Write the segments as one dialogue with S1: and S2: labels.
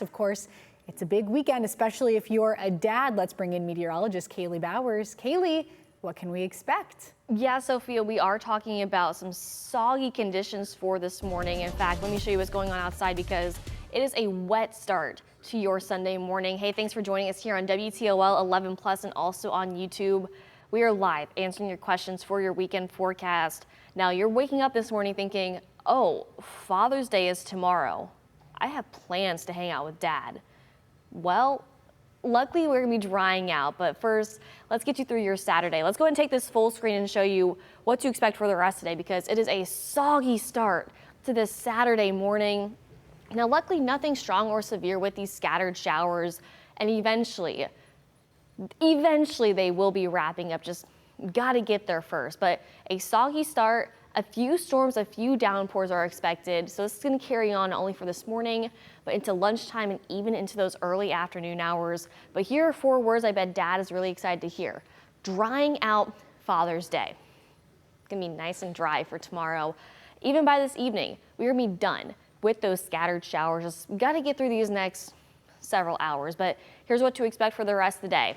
S1: Of course, it's a big weekend, especially if you're a dad. Let's bring in meteorologist Kaylee Bowers. Kaylee, what can we expect?
S2: Yeah, Sophia, we are talking about some soggy conditions for this morning. In fact, let me show you what's going on outside because it is a wet start to your Sunday morning. Hey, thanks for joining us here on WTOL 11 Plus and also on YouTube. We are live answering your questions for your weekend forecast. Now, you're waking up this morning thinking, oh, Father's Day is tomorrow. I have plans to hang out with Dad. Well, luckily we're gonna be drying out, but first, let's get you through your Saturday. Let's go ahead and take this full screen and show you what to expect for the rest of the day because it is a soggy start to this Saturday morning. Now, luckily nothing strong or severe with these scattered showers, and eventually they will be wrapping up. Just gotta get there first, but a soggy start. A few storms, a few downpours are expected, so this is going to carry on not only for this morning, but into lunchtime and even into those early afternoon hours. But here are 4 words I bet Dad is really excited to hear. Drying out Father's Day. It's going to be nice and dry for tomorrow. Even by this evening, we're going to be done with those scattered showers. Just got to get through these next several hours, but here's what to expect for the rest of the day.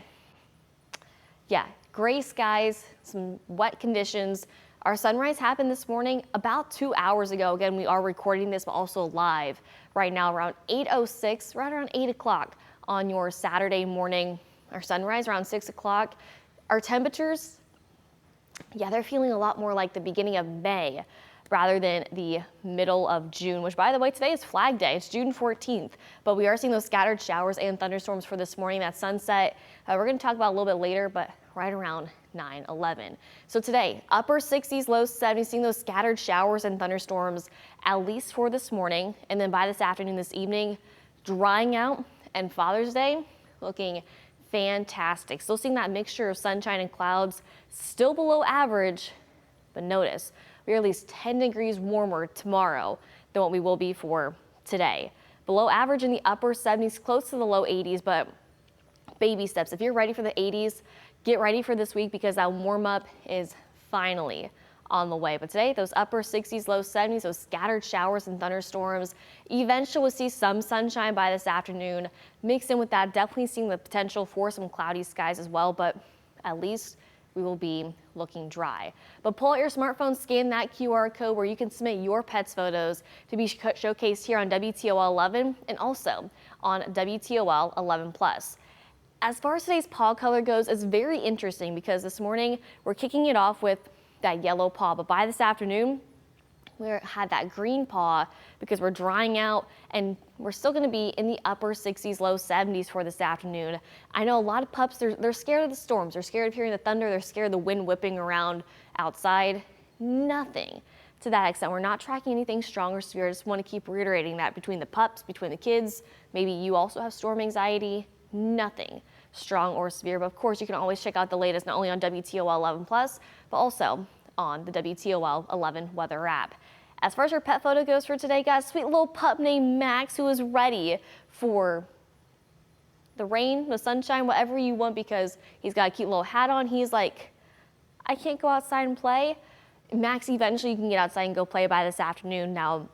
S2: Yeah, gray skies, some wet conditions. Our sunrise happened this morning about 2 hours ago. Again, we are recording this, but also live right now around 8:06, right around 8 o'clock on your Saturday morning. Our sunrise around 6 o'clock. Our temperatures, yeah, they're feeling a lot more like the beginning of May rather than the middle of June, which by the way, today is Flag Day. It's June 14th, but we are seeing those scattered showers and thunderstorms for this morning. That sunset, we're going to talk about a little bit later, but right around 9/11. So today, upper 60s, low 70s, seeing those scattered showers and thunderstorms at least for this morning. And then by this afternoon, this evening, drying out, and Father's Day looking fantastic. Still seeing that mixture of sunshine and clouds, still below average, but notice we're at least 10 degrees warmer tomorrow than what we will be for today. Below average in the upper 70s, close to the low 80s, but baby steps. If you're ready for the 80s, get ready for this week because that warm up is finally on the way. But today, those upper 60s, low 70s, those scattered showers and thunderstorms. Eventually, we'll see some sunshine by this afternoon. Mixed in with that, definitely seeing the potential for some cloudy skies as well, but at least we will be looking dry. But pull out your smartphone, scan that QR code where you can submit your pet's photos to be showcased here on WTOL 11 and also on WTOL 11 Plus. As far as today's paw color goes, it's very interesting because this morning we're kicking it off with that yellow paw, but by this afternoon we had that green paw because we're drying out and we're still going to be in the upper 60s, low 70s for this afternoon. I know a lot of pups, they're scared of the storms, they're scared of hearing the thunder, they're scared of the wind whipping around outside. Nothing to that extent. We're not tracking anything strong or severe. I just want to keep reiterating that between the pups, between the kids, maybe you also have storm anxiety. Nothing strong or severe, but of course you can always check out the latest not only on WTOL 11 Plus, but also on the WTOL 11 weather app. As far as your pet photo goes for today, guys, sweet little pup named Max who is ready for the rain, the sunshine, whatever you want because he's got a cute little hat on. He's like, I can't go outside and play. Max, eventually you can get outside and go play by this afternoon. Now,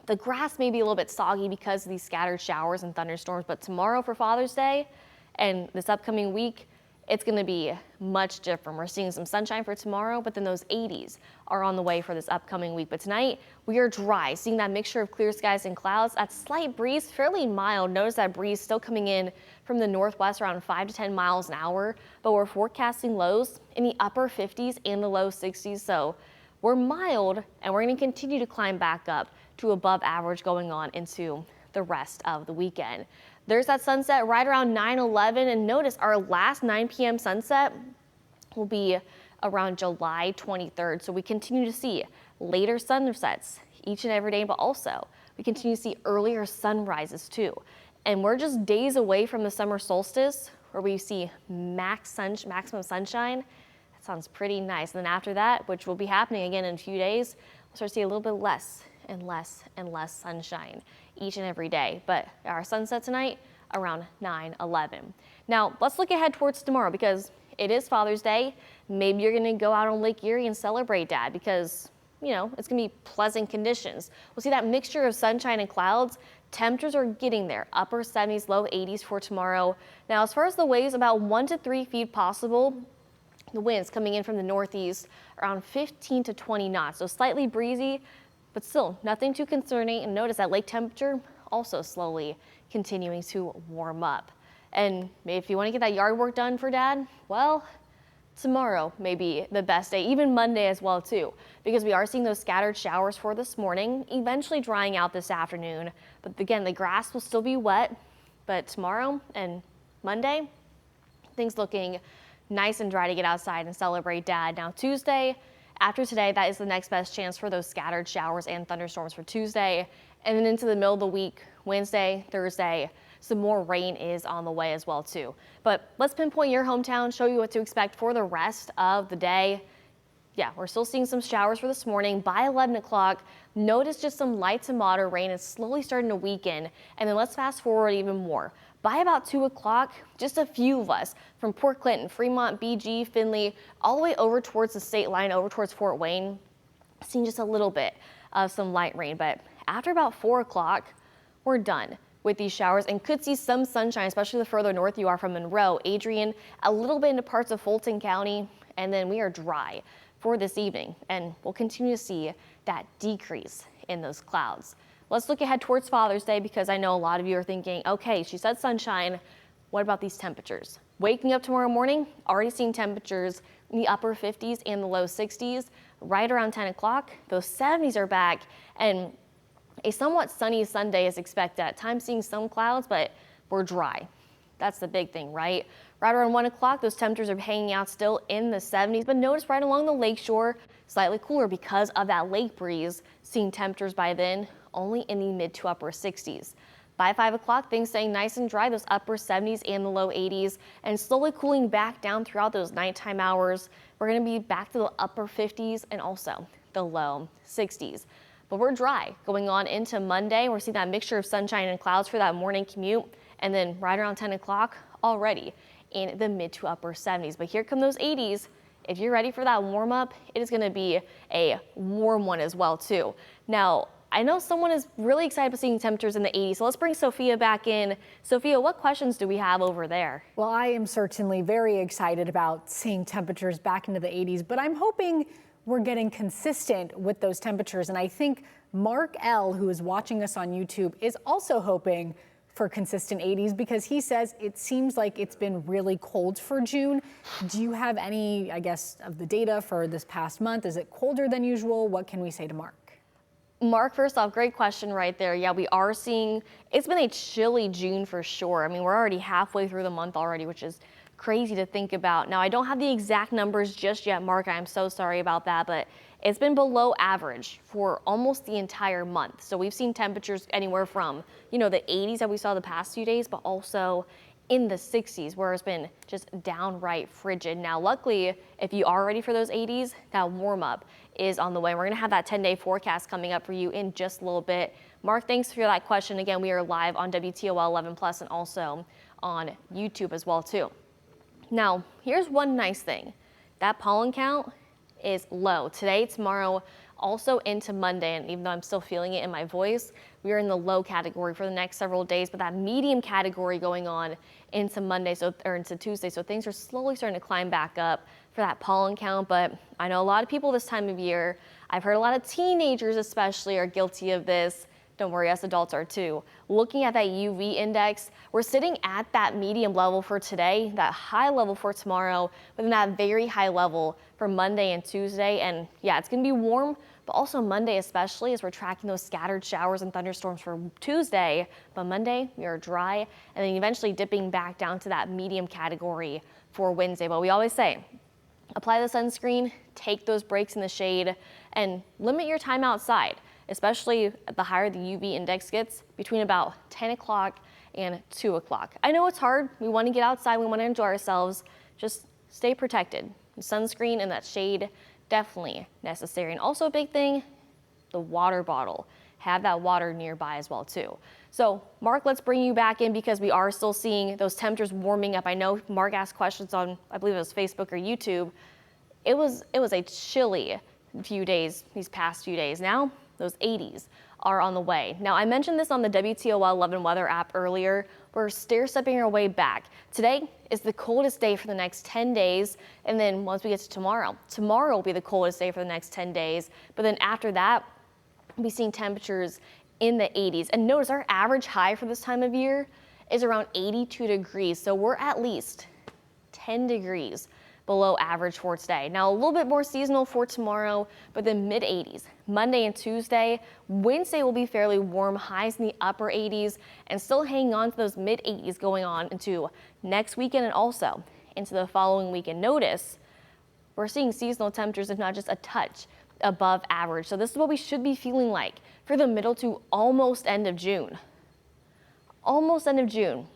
S2: the grass may be a little bit soggy because of these scattered showers and thunderstorms, but tomorrow for Father's Day and this upcoming week, it's going to be much different. We're seeing some sunshine for tomorrow, but then those 80s are on the way for this upcoming week. But tonight, we are dry, seeing that mixture of clear skies and clouds. That slight breeze, fairly mild. Notice that breeze still coming in from the northwest around 5 to 10 miles an hour, but we're forecasting lows in the upper 50s and the low 60s. So we're mild, and we're going to continue to climb back up to above average going on into the rest of the weekend. There's that sunset right around 9/11, and notice our last 9 p.m. sunset will be around July 23rd. So we continue to see later sunsets each and every day, but also we continue to see earlier sunrises too. And we're just days away from the summer solstice where we see maximum sunshine. That sounds pretty nice. And then after that, which will be happening again in a few days, we'll start to see a little bit less and less and less sunshine each and every day. But our sunset tonight around 9/11. Now let's look ahead towards tomorrow because it is Father's Day. Maybe you're going to go out on Lake Erie and celebrate Dad because, you know, it's going to be pleasant conditions. We'll see that mixture of sunshine and clouds temperatures are getting there, upper 70s, low 80s for tomorrow. Now, as far as the waves, about 1 to 3 feet possible. The winds coming in from the northeast around 15 to 20 knots, so slightly breezy, but still nothing too concerning. And notice that lake temperature also slowly continuing to warm up. And if you want to get that yard work done for Dad, well, tomorrow may be the best day, even Monday as well too, because we are seeing those scattered showers for this morning, eventually drying out this afternoon. But again, the grass will still be wet, but tomorrow and Monday, things looking nice and dry to get outside and celebrate Dad. Now Tuesday, after today, that is the next best chance for those scattered showers and thunderstorms for Tuesday. And then into the middle of the week, Wednesday, Thursday, some more rain is on the way as well too. But let's pinpoint your hometown, show you what to expect for the rest of the day. Yeah, we're still seeing some showers for this morning. By 11 o'clock, notice just some light to moderate rain. It's slowly starting to weaken. And then let's fast forward even more. By about 2 o'clock, just a few of us from Port Clinton, Fremont, BG, Findlay, all the way over towards the state line, over towards Fort Wayne, seeing just a little bit of some light rain. But after about 4 o'clock, we're done with these showers and could see some sunshine, especially the further north you are from Monroe, Adrian, a little bit into parts of Fulton County, and then we are dry for this evening. And we'll continue to see that decrease in those clouds. Let's look ahead towards Father's Day, because I know a lot of you are thinking, okay, she said sunshine. What about these temperatures? Waking up tomorrow morning, already seeing temperatures in the upper 50s and the low 60s. Right around 10 o'clock, those 70s are back, and a somewhat sunny Sunday is expected. At times seeing some clouds, but we're dry. That's the big thing, right? Right around 1 o'clock, those temperatures are hanging out still in the 70s, but notice right along the lakeshore, slightly cooler because of that lake breeze, seeing temperatures by then only in the mid to upper 60s. By 5 o'clock, things staying nice and dry, those upper 70s and the low 80s, and slowly cooling back down throughout those nighttime hours. We're going to be back to the upper 50s and also the low 60s. But we're dry going on into Monday. We're seeing that mixture of sunshine and clouds for that morning commute, and then right around 10 o'clock already in the mid to upper 70s. But here come those 80s. If you're ready for that warm up, it is going to be a warm one as well too. Now, I know someone is really excited about seeing temperatures in the 80s, so let's bring Sophia back in. Sophia, what questions do we have over there?
S1: Well, I am certainly very excited about seeing temperatures back into the 80s, but I'm hoping we're getting consistent with those temperatures. And I think Mark L., who is watching us on YouTube, is also hoping for consistent 80s, because he says it seems like it's been really cold for June. Do you have any, I guess, of the data for this past month? Is it colder than usual? What can we say to Mark?
S2: Mark, first off, great question right there. Yeah, we are seeing, it's been a chilly June for sure. I mean, we're already halfway through the month already, which is crazy to think about. Now, I don't have the exact numbers just yet, Mark. I'm so sorry about that, but it's been below average for almost the entire month. So we've seen temperatures anywhere from, the 80s that we saw the past few days, but also in the 60s, where it's been just downright frigid. Now, luckily, if you are ready for those 80s, that warm up is on the way. We're going to have that 10-day forecast coming up for you in just a little bit. Mark, thanks for that question. Again, we are live on WTOL 11 Plus and also on YouTube as well too. Now, here's one nice thing. That pollen count is low today, tomorrow, also into Monday. And even though I'm still feeling it in my voice, we are in the low category for the next several days, but that medium category going on into Monday, or into Tuesday. So things are slowly starting to climb back up for that pollen count. But I know a lot of people this time of year, I've heard a lot of teenagers especially are guilty of this. Don't worry, us adults are too. Looking at that UV index, we're sitting at that medium level for today, that high level for tomorrow, but then that very high level for Monday and Tuesday. And yeah, it's gonna be warm, but also Monday especially, as we're tracking those scattered showers and thunderstorms for Tuesday. But Monday, we are dry, and then eventually dipping back down to that medium category for Wednesday. But we always say, apply the sunscreen, take those breaks in the shade, and limit your time outside, especially the higher the UV index gets, between about 10 o'clock and 2 o'clock. I know it's hard. We want to get outside. We want to enjoy ourselves. Just stay protected. Sunscreen and that shade, definitely necessary. And also a big thing, the water bottle. Have that water nearby as well too. So Mark, let's bring you back in, because we are still seeing those temperatures warming up. I know Mark asked questions on, I believe it was Facebook or YouTube. It was a chilly few days, these past few days. Now, those 80s are on the way. Now, I mentioned this on the WTOL 11 weather app earlier. We're stair-stepping our way back. Today is the coldest day for the next 10 days. And then once we get to tomorrow will be the coldest day for the next 10 days. But then after that, we'll be seeing temperatures in the 80s. And notice our average high for this time of year is around 82 degrees. So we're at least 10 degrees below average for today. Now a little bit more seasonal for tomorrow, but then mid 80s. Monday and Tuesday. Wednesday will be fairly warm, highs in the upper 80s, and still hanging on to those mid 80s going on into next weekend and also into the following weekend. Notice we're seeing seasonal temperatures, if not just a touch above average. So this is what we should be feeling like for the middle to almost end of June. Almost end of June.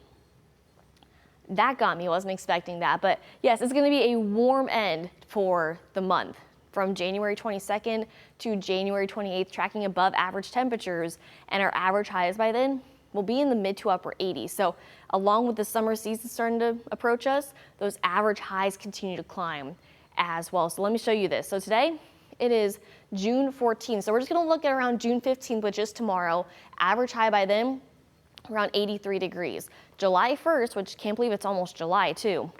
S2: That got me, wasn't expecting that. But yes, it's going to be a warm end for the month from January 22nd to January 28th, tracking above average temperatures. And our average highs by then will be in the mid to upper 80s. So along with the summer season starting to approach us, those average highs continue to climb as well. So let me show you this. So today it is June 14th. So we're just going to look at around June 15th, which is tomorrow. Average high by then around 83 degrees. July 1st, which can't believe it's almost July too,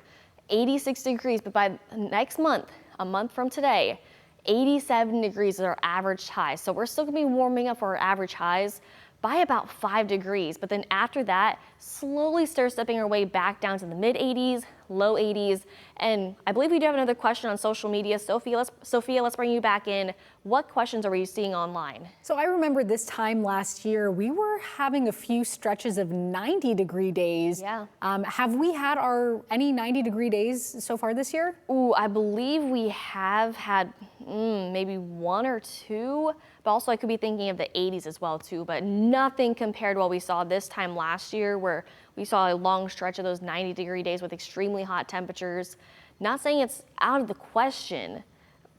S2: 86 degrees, but by next month, a month from today, 87 degrees is our average high. So we're still gonna be warming up for our average highs by about 5 degrees, but then after that, slowly stair-stepping our way back down to the mid 80s, low 80s. And I believe we do have another question on social media. Sophia, let's bring you back in. What questions are we seeing online?
S1: So I remember this time last year, we were having a few stretches of 90-degree days.
S2: Yeah.
S1: Have we had any 90-degree days so far this year?
S2: Ooh, I believe we have had maybe one or two, but also I could be thinking of the 80s as well too, but nothing compared to what we saw this time last year where we saw a long stretch of those 90-degree days with extremely hot temperatures. Not saying it's out of the question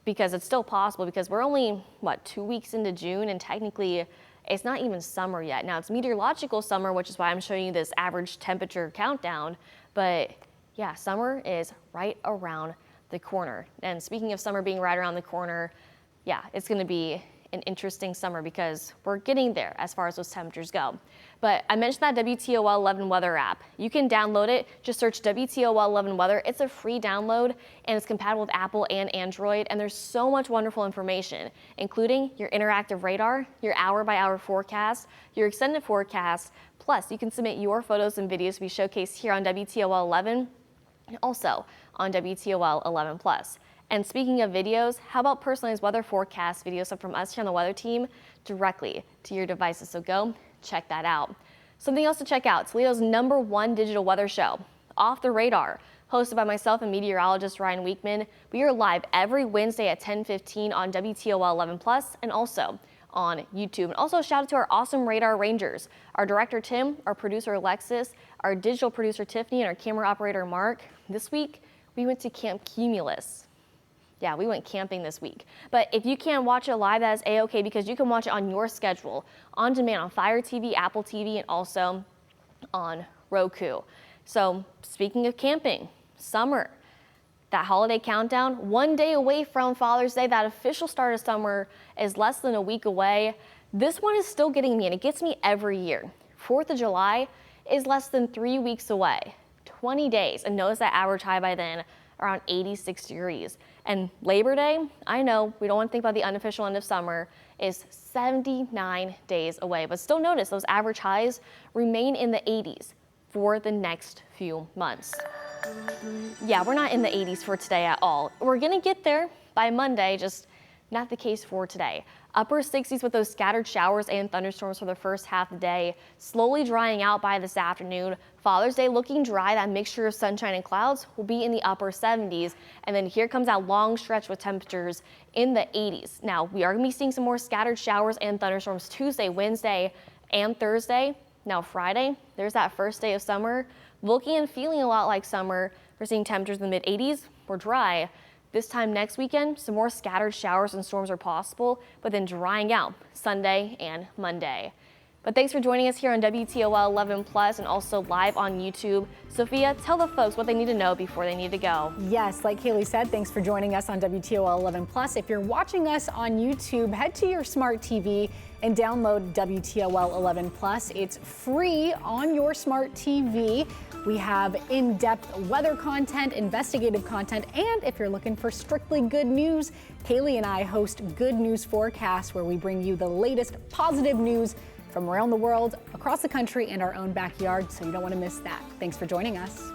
S2: because it's still possible because we're only, 2 weeks into June and technically it's not even summer yet. Now it's meteorological summer, which is why I'm showing you this average temperature countdown, but yeah, summer is right around the corner. And speaking of summer being right around the corner, yeah, it's gonna be an interesting summer because we're getting there as far as those temperatures go. But I mentioned that WTOL 11 weather app. You can download it, just search WTOL 11 weather. It's a free download and it's compatible with Apple and Android. And there's so much wonderful information, including your interactive radar, your hour-by-hour forecast, your extended forecast. Plus, you can submit your photos and videos to be showcased here on WTOL 11 and also on WTOL 11 Plus. And speaking of videos, how about personalized weather forecast videos sent from us here on the weather team directly to your devices? So go check that out. Something else to check out, Toledo's #1 digital weather show, Off the Radar, hosted by myself and meteorologist Ryan Weekman. We are live every Wednesday at 10:15 on WTOL 11 Plus and also on YouTube. And also a shout out to our awesome radar rangers, our director Tim, our producer Alexis, our digital producer Tiffany, and our camera operator Mark. This week, we went to Camp Cumulus. Yeah, we went camping this week. But if you can't watch it live, that is A-OK because you can watch it on your schedule, on demand on Fire TV, Apple TV, and also on Roku. So speaking of camping, summer, that holiday countdown, 1 day away from Father's Day, that official start of summer is less than a week away. This one is still getting me, and it gets me every year. 4th of July is less than 3 weeks away, 20 days, and notice that average high by then, around 86 degrees. And Labor Day, I know we don't want to think about the unofficial end of summer, is 79 days away. But still notice those average highs remain in the 80s for the next few months. Yeah, we're not in the 80s for today at all. We're gonna get there by Monday, just not the case for today. Upper 60s with those scattered showers and thunderstorms for the first half of the day, slowly drying out by this afternoon. Father's Day looking dry, that mixture of sunshine and clouds will be in the upper 70s. And then here comes that long stretch with temperatures in the 80s. Now, we are gonna be seeing some more scattered showers and thunderstorms Tuesday, Wednesday, and Thursday. Now, Friday, there's that first day of summer. Looking and feeling a lot like summer. We're seeing temperatures in the mid 80s, we're dry. This time next weekend, some more scattered showers and storms are possible, but then drying out Sunday and Monday. But thanks for joining us here on WTOL 11 Plus and also live on YouTube. Sophia, tell the folks what they need to know before they need to go.
S1: Yes, like Kaylee said, thanks for joining us on WTOL 11 Plus. If you're watching us on YouTube, head to your smart TV and download WTOL 11 Plus. It's free on your smart TV. We have in-depth weather content, investigative content, and if you're looking for strictly good news, Kaylee and I host Good News Forecast, where we bring you the latest positive news from around the world, across the country, and our own backyard, so you don't want to miss that. Thanks for joining us.